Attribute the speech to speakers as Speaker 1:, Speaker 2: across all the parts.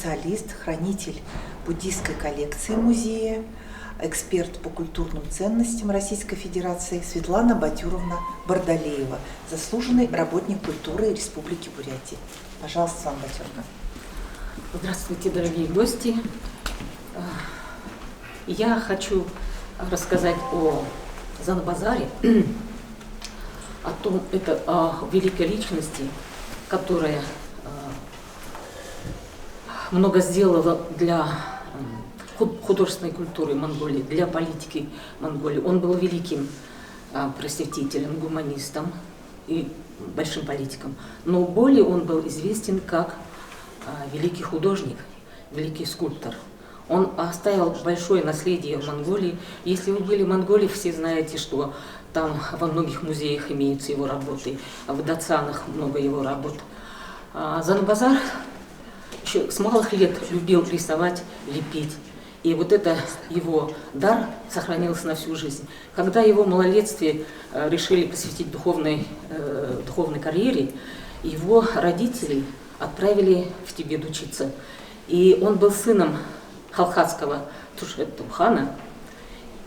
Speaker 1: специалист, хранитель буддийской коллекции музея, эксперт по культурным ценностям Российской Федерации Светлана Батюровна Бардалеева, заслуженный работник культуры Республики Бурятия. Пожалуйста, Светлана Батюровна.
Speaker 2: Здравствуйте, дорогие гости. Я хочу рассказать о Занабазаре, о великой личности, которая много сделала для художественной культуры Монголии, для политики Монголии. Он был великим просветителем, гуманистом и большим политиком, но более он был известен как великий художник, великий скульптор. Он оставил большое наследие в Монголии. Если вы были в Монголии, все знаете, что там во многих музеях имеются его работы, а в Дацанах много его работ. Занабазар еще с малых лет любил рисовать, лепить. И вот это его дар сохранился на всю жизнь. Когда его в малолетстве решили посвятить духовной карьере, его родители отправили в Тибет учиться. И он был сыном халхатского Туршет-Тухана.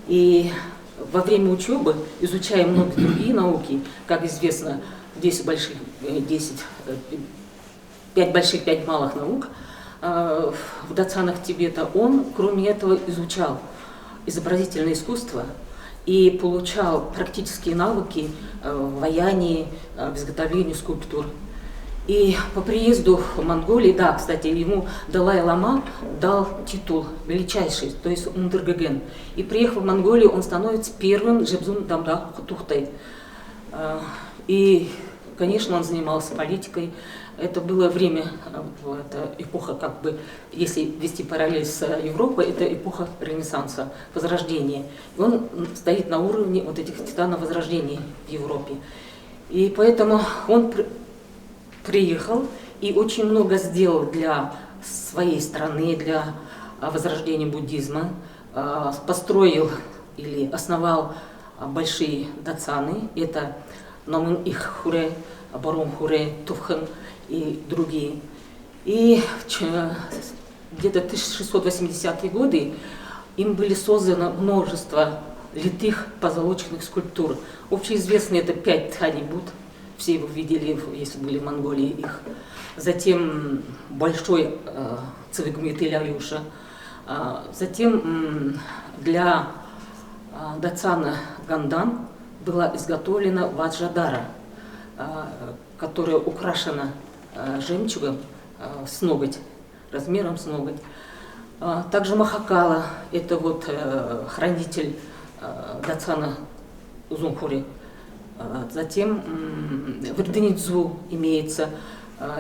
Speaker 2: И во время учебы, изучая многие другие науки, как известно, 5 больших, 5 малых наук, в Дацанах Тибета, он, кроме этого, изучал изобразительное искусство и получал практические навыки в ваянии, в изготовлении скульптур. И по приезду в Монголию, да, кстати, ему Далай-лама дал титул величайший, то есть Ундергаген. И приехав в Монголию, он становится первым Жебзун Дамда Хутухтай. И, конечно, он занимался политикой. Это было время, это эпоха, как бы, если вести параллель с Европой, это эпоха Ренессанса, Возрождения. И он стоит на уровне вот этих титанов Возрождения в Европе. И поэтому он приехал и очень много сделал для своей страны, для возрождения буддизма. Построил или основал большие дацаны. Это Намын-их-хуре, Барон-хуре, Туфхан и другие. И где-то 1680-е годы им были создано множество литых позолоченных скульптур. Общеизвестные это 5 Тхани-Будд. Все его видели, если были в Монголии их. Затем большой Цивигмит-Иляюша. Затем для Дацана Гандан была изготовлена Ваджадара, которая украшена жемчугом с ноготь, размером с ноготь. Также Махакала, это вот хранитель Дацана Узунхури. Затем в Эрденидзу имеется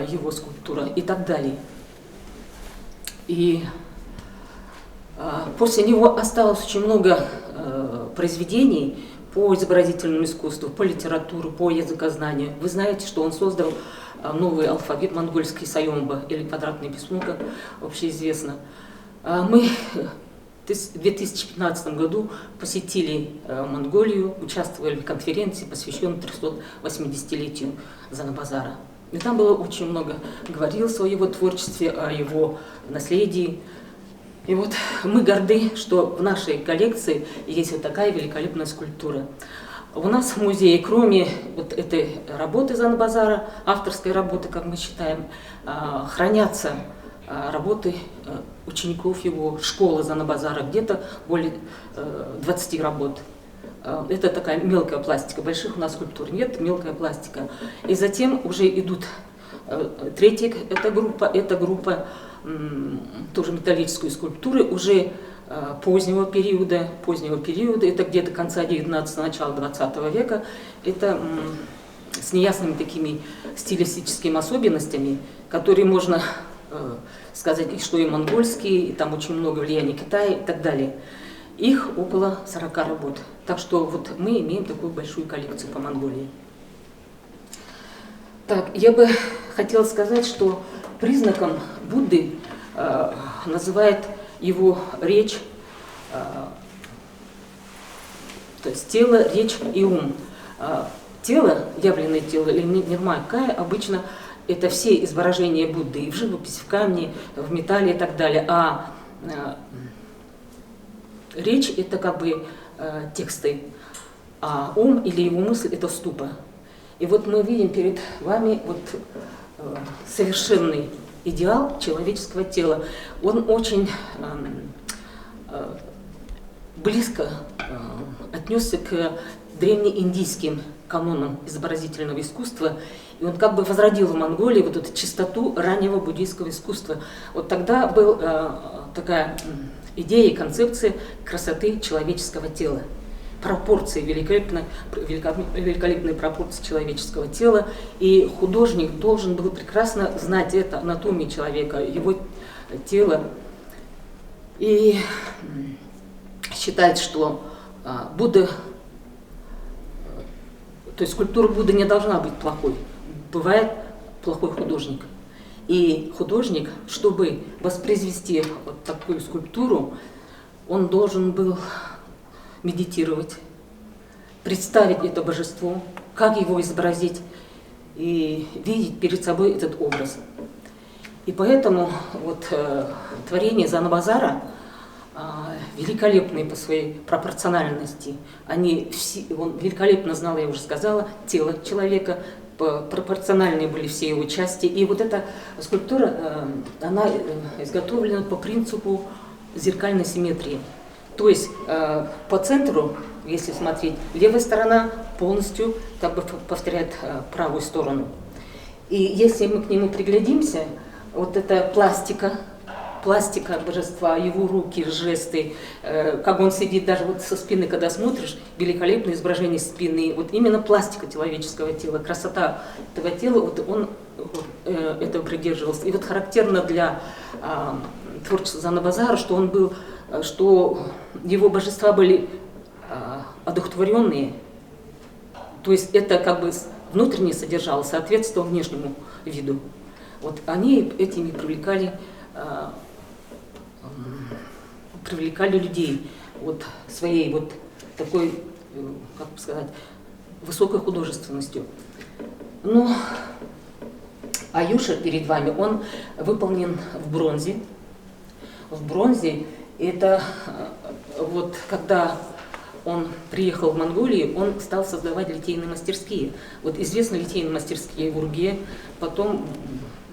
Speaker 2: его скульптура и так далее. И после него осталось очень много произведений по изобразительному искусству, по литературе, по языкознанию. Вы знаете, что он создал новый алфавит монгольский Сайомба, или квадратное письмо, как общеизвестно. Мы в 2015 году посетили Монголию, участвовали в конференции, посвященной 380-летию Занабазара. И там было очень много, говорилось о его творчестве, о его наследии. И вот мы горды, что в нашей коллекции есть вот такая великолепная скульптура. У нас в музее, кроме вот этой работы Занабазара, авторской работы, как мы считаем, хранятся работы учеников его школы Занабазара, где-то более 20 работ. Это такая мелкая пластика, больших у нас скульптур нет, мелкая пластика. И затем уже идут третья это группа тоже металлической скульптуры, уже позднего периода, это где-то конца 19-го, начала 20 века, это с неясными такими стилистическими особенностями, которые можно сказать, что и монгольские, и там очень много влияния Китая и так далее. Их около 40 работ. Так что вот мы имеем такую большую коллекцию по Монголии. Так, я бы хотела сказать, что признаком Будды называет его речь, то есть тело, речь и ум. Тело, явленное тело или нирмай кая, обычно это все изображения Будды и в живописи, в камне, в металле и так далее, а речь это как бы тексты, а ум или его мысль это ступа. И вот мы видим перед вами вот совершенный идеал человеческого тела. Он очень близко отнесся к древнеиндийским канонам изобразительного искусства, и он как бы возродил в Монголии вот эту чистоту раннего буддийского искусства. Вот тогда была такая идея и концепция красоты человеческого тела. Пропорции, великолепные пропорции человеческого тела, и художник должен был прекрасно знать это, анатомию человека, его тело. И считается, что Будда, то есть скульптура Будды не должна быть плохой. Бывает плохой художник. И художник, чтобы воспроизвести вот такую скульптуру, он должен был медитировать, представить это божество, как его изобразить и видеть перед собой этот образ. И поэтому вот творения Занабазара великолепные по своей пропорциональности. Он великолепно знал, я уже сказала, тело человека, пропорциональные были все его части. И вот эта скульптура, она изготовлена по принципу зеркальной симметрии. То есть по центру, если смотреть, левая сторона полностью как бы повторяет правую сторону. И если мы к нему приглядимся, вот эта пластика божества, его руки, жесты, как он сидит даже вот со спины, когда смотришь, великолепное изображение спины, вот именно пластика человеческого тела, красота этого тела, вот он этого придерживался. И вот характерно для творчества Занабазара, что его божества были одухотворенные, то есть это как бы внутренне содержало, соответствовало внешнему виду. Вот они этими привлекали людей вот своей вот такой, как бы сказать, высокой художественностью. Ну, Аюша перед вами, он выполнен в бронзе. В бронзе это вот когда он приехал в Монголию, он стал создавать литейные мастерские. Вот известны литейные мастерские в Урге, потом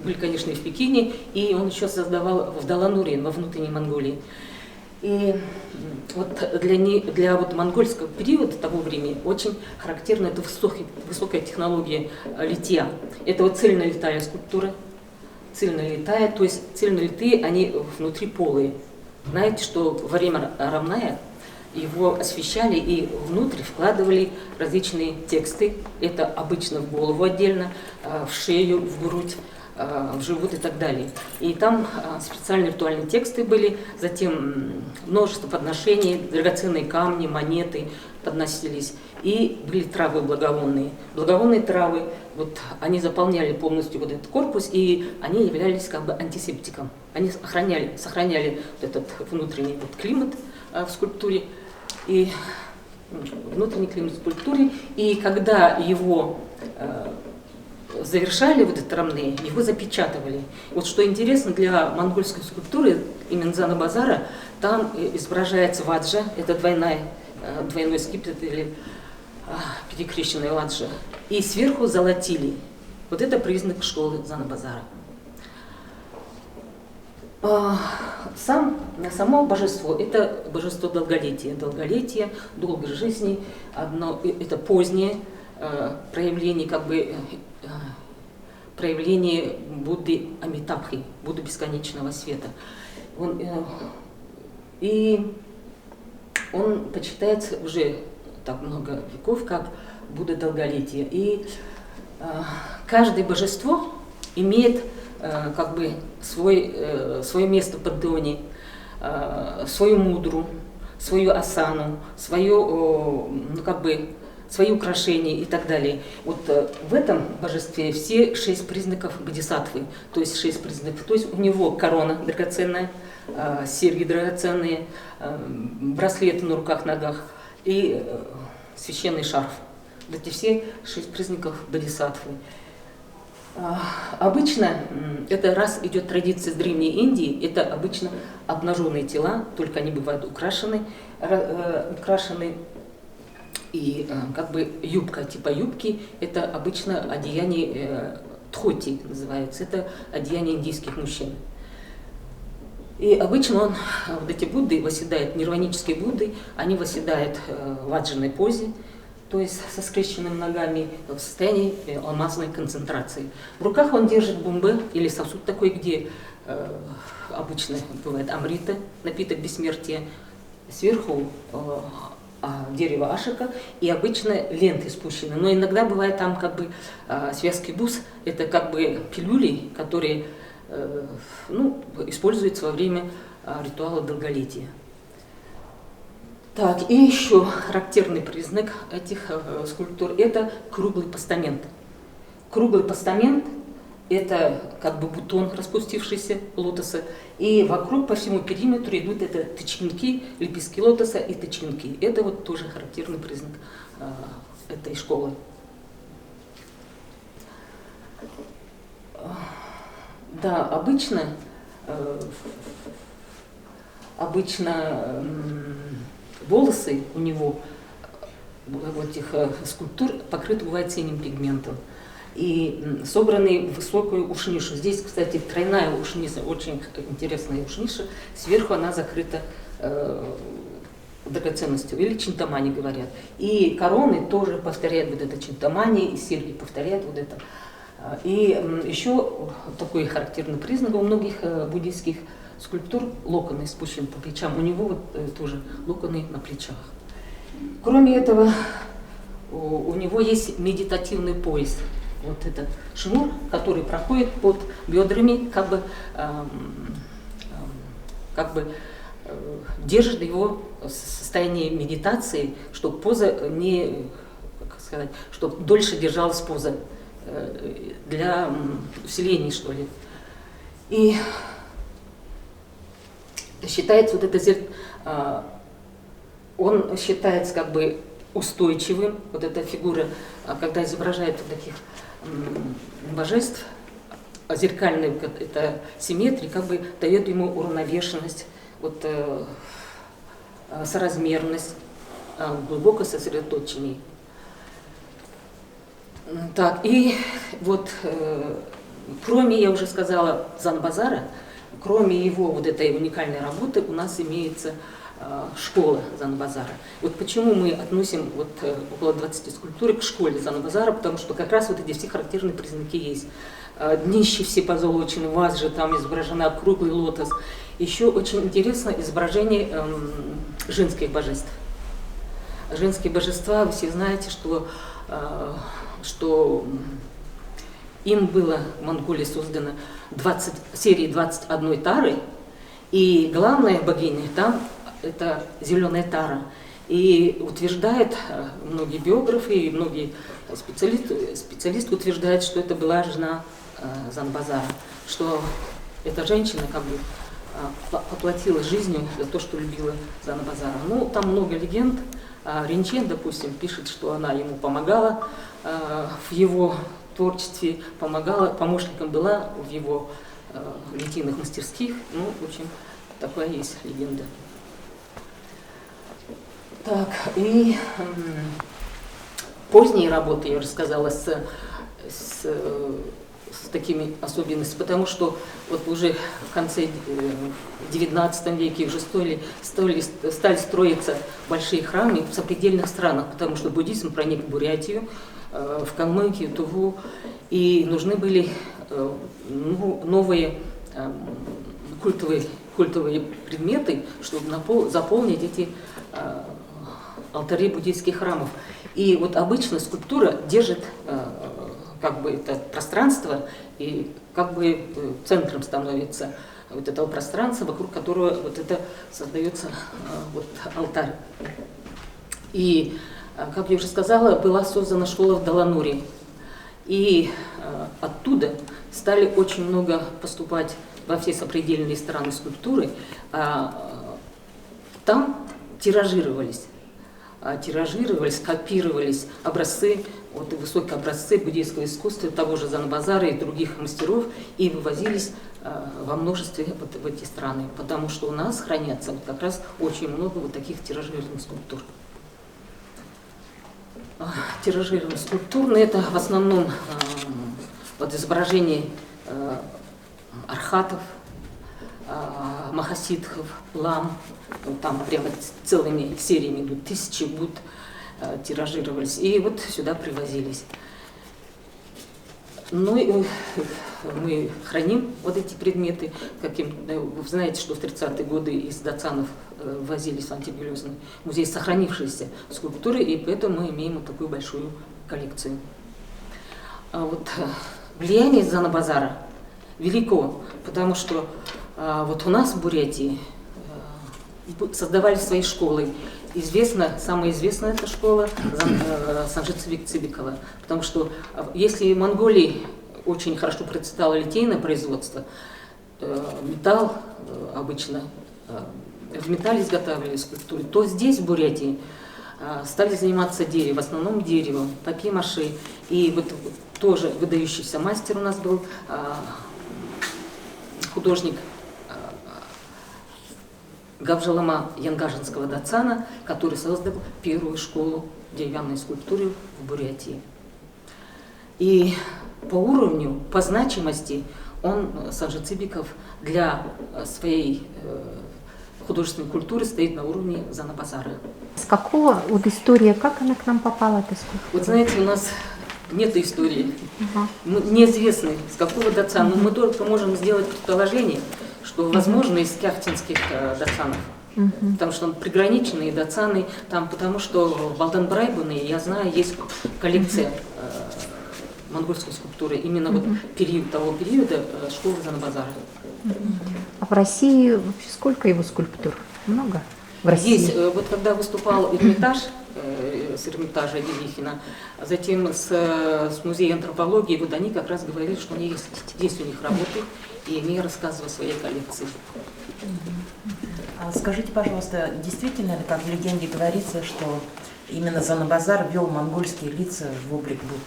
Speaker 2: были, конечно, и в Пекине, и он еще создавал в Далануре, во внутренней Монголии. И вот для вот монгольского периода того времени очень характерна эта высокая технология литья. Это вот цельнолитая скульптура, цельнолитая, то есть цельнолитые, они внутри полые. Знаете, что во время Рамная его освещали и внутрь вкладывали различные тексты. Это обычно в голову отдельно, в шею, в грудь, в живот и так далее. И там специальные ритуальные тексты были, затем множество подношений, драгоценные камни, монеты подносились. И были травы благовонные. Благовонные травы, вот, они заполняли полностью вот этот корпус, и они являлись как бы антисептиком. Они сохраняли вот этот внутренний вот климат в скульптуре, и внутренний климат в скульптуре. И когда его завершали вот этот рамные, его запечатывали. Вот что интересно для монгольской скульптуры, именно Занабазара, там изображается ваджа, это двойной скипетр или перекрещенная ваджа, и сверху золотили. Вот это признак школы Занабазара. Само божество – это божество долголетия, долгой жизни. Это позднее проявление, как бы, проявление Будды Амитабхи, Будды бесконечного света. И он почитается уже так много веков, как Будда долголетия. И каждое божество имеет как бы свое место в пантеоне, свою мудру, свою асану, свои украшения и так далее. Вот в этом божестве все 6 признаков бодхисаттвы, то есть 6 признаков. То есть у него корона драгоценная, серьги драгоценные, браслеты на руках, ногах и священный шарф. Вот эти все 6 признаков бодхисаттвы. Обычно, это раз идет традиция с Древней Индии, это обычно обнаженные тела, только они бывают украшены и как бы юбка, типа юбки, это обычно одеяние дхоти называется, это одеяние индийских мужчин. И обычно вот эти Будды восседают, нирванические Будды, они восседают в аджаной позе, то есть со скрещенными ногами в состоянии алмазной концентрации. В руках он держит бумбе или сосуд такой, где обычно бывает амрита, напиток бессмертия, сверху дерево ашика и обычно ленты спущены. Но иногда бывает там как бы связки бус, это как бы пилюли, которые используются во время ритуала долголетия. Так, и еще характерный признак этих скульптур – это круглый постамент. Круглый постамент – это как бы бутон распустившийся лотоса, и вокруг по всему периметру идут это тычинки, лепестки лотоса и тычинки. Это вот тоже характерный признак этой школы. Да, обычно волосы у него, в этих скульптур, покрыты бывает синим пигментом и собраны в высокую ушнишу. Здесь, кстати, тройная ушниша, очень интересная ушниша. Сверху она закрыта драгоценностью, или чинтамани говорят. И короны тоже повторяют вот это чинтамани, и серьги повторяют вот это. И еще такой характерный признак у многих буддийских скульптур – локоны спущены по плечам. У него вот тоже локоны на плечах. Кроме этого, у него есть медитативный пояс. Вот этот шнур, который проходит под бедрами, как бы держит его в состоянии медитации, чтобы поза не, как сказать, чтобы дольше держалась поза, для усиления, что ли. И считается вот это он считается как бы устойчивым, вот эта фигура, когда изображает вот таких божеств, зеркальная эта симметрия как бы дает ему уравновешенность, вот, соразмерность, глубокое сосредоточение. Так, и вот кроме, я уже сказала, Занбазара, кроме его вот этой уникальной работы, у нас имеется школа Занбазара. Вот почему мы относим вот около 20 скульптур к школе Занбазара, потому что как раз вот эти все характерные признаки есть. Днищи все позолочены, ваз же там изображена, круглый лотос. Еще очень интересно изображение женских божеств. Женские божества, вы все знаете, что им было в Монголии создано серии 21 тары, и главная богиня там это зеленая тара. И утверждает, многие биографы и многие специалисты утверждают, что это была жена Занбазара, что эта женщина как бы поплатила жизнью за то, что любила Занбазара. Ну, там много легенд. Ринчен, допустим, пишет, что она ему помогала в его творчестве, помогала, помощником была в его литейных мастерских. Ну, в общем, такая есть легенда. Так, и поздние работы, я уже сказала, с такими особенностями, потому что вот уже в конце XIX веке уже стали строиться большие храмы в сопредельных странах, потому что буддизм проник в Бурятию, в Калмыкию, Туву, и нужны были новые культовые предметы, чтобы заполнить эти алтари буддийских храмов. И вот обычно скульптура держит как бы это пространство и как бы центром становится вот этого пространства, вокруг которого вот это создается вот алтарь. И, как я уже сказала, была создана школа в Далануре. И оттуда стали очень много поступать во все сопредельные страны скульптуры. Там тиражировались, копировались образцы вот высокие образцы буддийского искусства того же Занабазара и других мастеров и вывозились во множестве вот в эти страны, потому что у нас хранятся вот как раз очень много вот таких тиражированных скульптур. Тиражированные скульптуры — это в основном вот изображения архатов, махасидхов, лам, там прямо целыми сериями идут, тысячи Будд тиражировались, и вот сюда привозились. Ну и мы храним вот эти предметы. Вы знаете, что в 30-е годы из Дацанов возились в антирелигиозный музей сохранившиеся скульптуры, и поэтому мы имеем вот такую большую коллекцию. А вот влияние Занабазара велико, потому что вот у нас в Бурятии создавали свои школы. Самая известная эта школа Санжи Цибикова, потому что если в Монголии очень хорошо процветало литейное производство, металл обычно, в металле изготавливали скульптуры, то здесь, в Бурятии, стали заниматься деревом, в основном деревом, папье-маше. И вот тоже выдающийся мастер у нас был, художник Гавжалама Янгажинского Дацана, который создал первую школу деревянной скульптуры в Бурятии. И по уровню, по значимости он, Санжи Цибиков, для своей художественной культуры стоит на уровне Занабазара.
Speaker 3: С какого, вот история, как она к нам попала, эта скульптура?
Speaker 2: Вот знаете, у нас нет истории, неизвестно, с какого Дацана, но мы только можем сделать предположение, что, возможно, из кяхтинских Дацанов, потому что приграниченные Дацаны, там, потому что в Балданбрайбуне, я знаю, есть коллекция монгольской скульптуры, именно вот того периода школы Занабазара.
Speaker 3: А в России вообще сколько его скульптур? Много? В России?
Speaker 2: Здесь, вот когда выступал Эрмитаж, с Эрмитажа Делихина, затем с музея антропологии, вот они как раз говорили, что у них есть у них работы, и они рассказывают о своей коллекции.
Speaker 4: Скажите, пожалуйста, действительно ли, как в легенде говорится, что именно Занабазар ввел монгольские лица в облик Будд?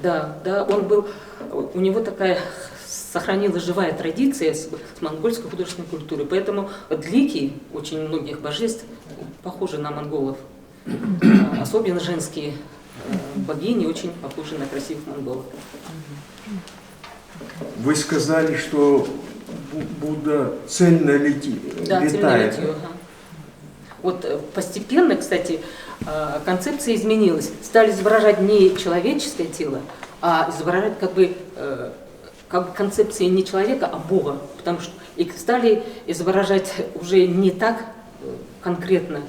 Speaker 2: Да, он был, у него такая сохранилась живая традиция с монгольской художественной культурой, поэтому лики очень многих божеств похожи на монголов, особенно женские богини очень похожи на красивых монголов.
Speaker 5: Вы сказали, что Будда цельно летает.
Speaker 2: Да, цельно летит. Вот постепенно, кстати, концепция изменилась. Стали изображать не человеческое тело, а изображать как бы концепция не человека, а Бога. Потому что их стали изображать уже не так конкретно,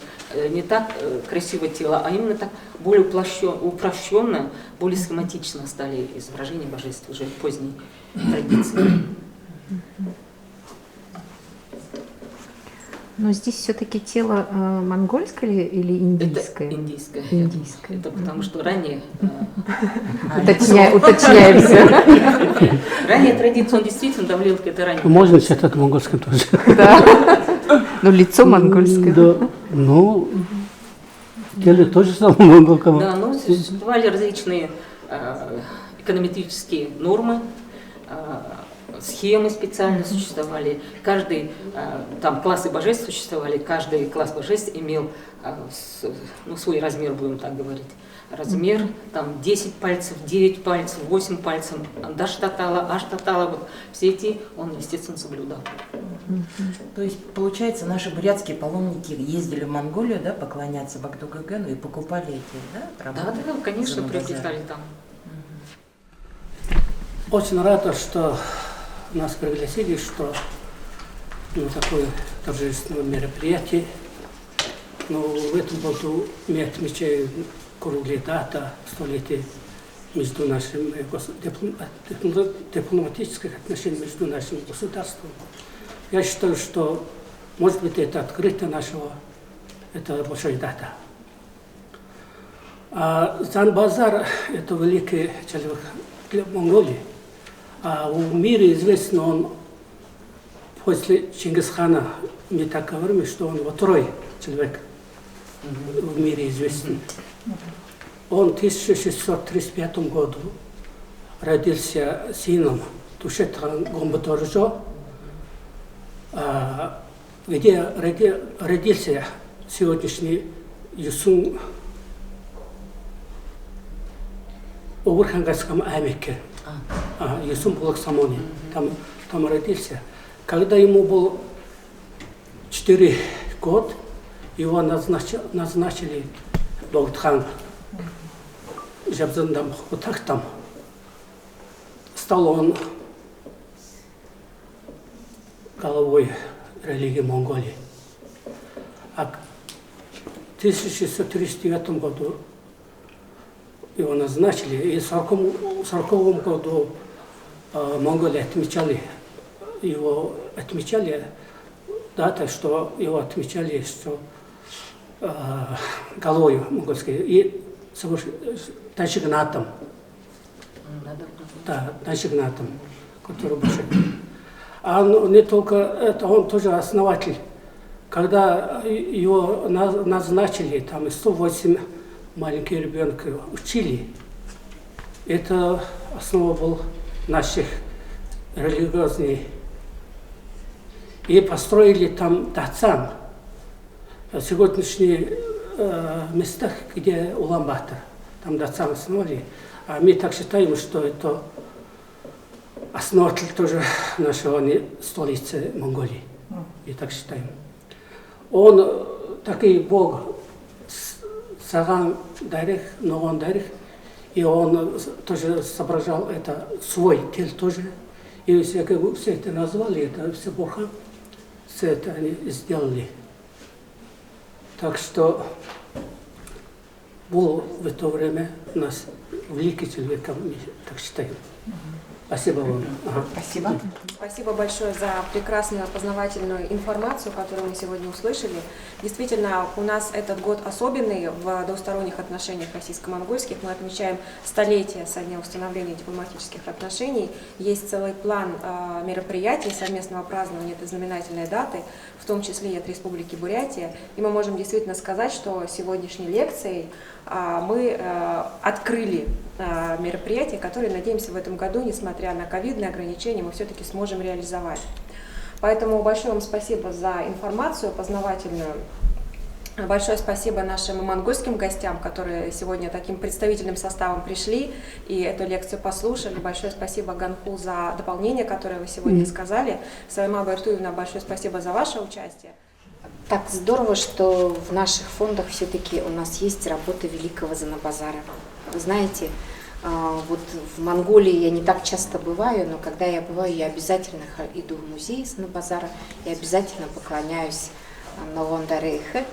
Speaker 2: не так красиво тело, а именно так более упрощенно, более схематично стали изображения божеств уже в поздней традиции.
Speaker 3: Но здесь все-таки тело монгольское или индийское?
Speaker 2: Это индийское.
Speaker 3: Индийское.
Speaker 2: Это потому что ранее...
Speaker 3: Уточняемся.
Speaker 2: Ранее традиция, он действительно давлел к этой ранней.
Speaker 6: Можно считать монгольским тоже.
Speaker 3: Да. Но лицо монгольское.
Speaker 6: Да. Ну, тело тоже самое монгольского.
Speaker 2: Да, но существовали различные эконометрические нормы, схемы специально существовали, каждый, там классы божеств существовали, каждый класс божеств имел свой размер, будем так говорить. Размер, там 10 пальцев, 9 пальцев, 8 пальцев, даштатала, аштатала, вот все эти он, естественно, соблюдал.
Speaker 4: То есть, получается, наши бурятские паломники ездили в Монголию, да, поклоняться Богдо-Гогену и покупали эти, да, работы?
Speaker 2: Да, конечно, приобретали там.
Speaker 6: Очень рада, что нас пригласили, что такое торжественное мероприятие. Но в этом году мы отмечаем круглая дата, столетие между нашими дипломатических отношений между нашими государствами. Я считаю, что, может быть, это открытие нашего, это большая дата. А Занабазар – это великий человек для Монголии. А в мире известно, он после Чингисхана, мы так говорим, что он второй человек в мире известен. он в 1635 году родился сыном Тушетхан Гомбаторжо, где родился сегодняшний Юсун Овурхангасском Амике, Юсун Булаксамоне, там родился. Когда ему был 4 года, его назначили Долгтхан Жабзандам Хутахтам. Стал он головой религии Монголии. А в 1639 году его назначили, и в 1940 году монголы отмечали дата, что его отмечали, что головой монгольской и Тайшигнатом. Да, Тайшигнатом, который больше. А не только это, он тоже основатель. Когда его назначили, там 108 маленьких ребенка учили, это основа был наших религиозных. И построили там Дацан, сегодняшние местах, где Улан-Батор, там Дацан основали. А мы так считаем, что это основатель тоже нашего столицы Монголии. И так считаем. Он такой бог Саган Дарих, Ногон Дарих, и он тоже соображал это свой тель тоже. И все это назвали, это все бога, все это они сделали. Так что был в это время у нас великий человек, так считаем. Спасибо вам.
Speaker 1: Спасибо.
Speaker 7: Спасибо большое за прекрасную познавательную информацию, которую мы сегодня услышали. Действительно, у нас этот год особенный в двусторонних отношениях российско-монгольских. Мы отмечаем столетие со дня установления дипломатических отношений. Есть целый план мероприятий совместного празднования этой знаменательной даты, в том числе и от Республики Бурятия. И мы можем действительно сказать, что сегодняшней лекцией мы открыли мероприятие, которое, надеемся, в этом году, несмотря на ковидные ограничения, мы все-таки сможем реализовать. Поэтому большое вам спасибо за информацию познавательную. Большое спасибо нашим монгольским гостям, которые сегодня таким представительным составом пришли и эту лекцию послушали. Большое спасибо Ганху за дополнение, которое вы сегодня сказали. Салима Байтуевна, большое спасибо за ваше участие.
Speaker 3: Так здорово, что в наших фондах все-таки у нас есть работа великого Занабазара. Вы знаете, вот в Монголии я не так часто бываю, но когда я бываю, я обязательно иду в музей Занабазара и обязательно поклоняюсь Ногон Дарихе.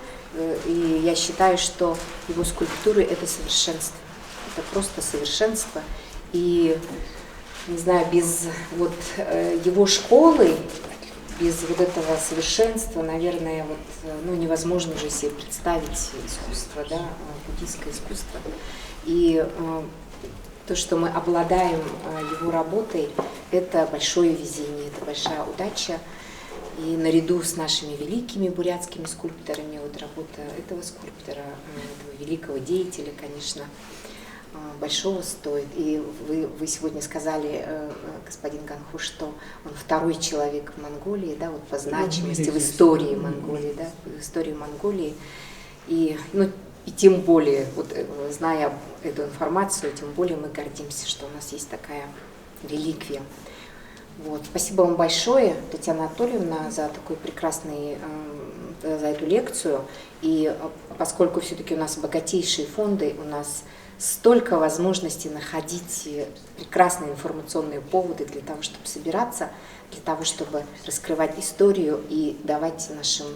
Speaker 3: И я считаю, что его скульптуры – это совершенство. Это просто совершенство. И, не знаю, без вот его школы, без вот этого совершенства, наверное, вот, невозможно же себе представить искусство, да, буддийское искусство. И то, что мы обладаем его работой, это большое везение, это большая удача. И наряду с нашими великими бурятскими скульпторами, вот работа этого скульптора, этого великого деятеля, конечно, большого стоит. И вы сегодня сказали, господин Ганху, что он второй человек в Монголии, да, вот по значимости в истории Монголии, да, в истории Монголии. И тем более, вот, зная эту информацию, тем более мы гордимся, что у нас есть такая реликвия. Вот. Спасибо вам большое, Татьяна Анатольевна, за такой прекрасный, за эту лекцию. И поскольку все-таки у нас богатейшие фонды, у нас столько возможностей находить прекрасные информационные поводы для того, чтобы собираться, для того, чтобы раскрывать историю и давать нашим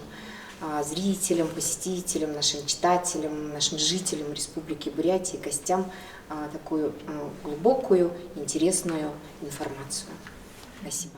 Speaker 3: зрителям, посетителям, нашим читателям, нашим жителям Республики Бурятия, гостям такую глубокую, интересную информацию. Спасибо.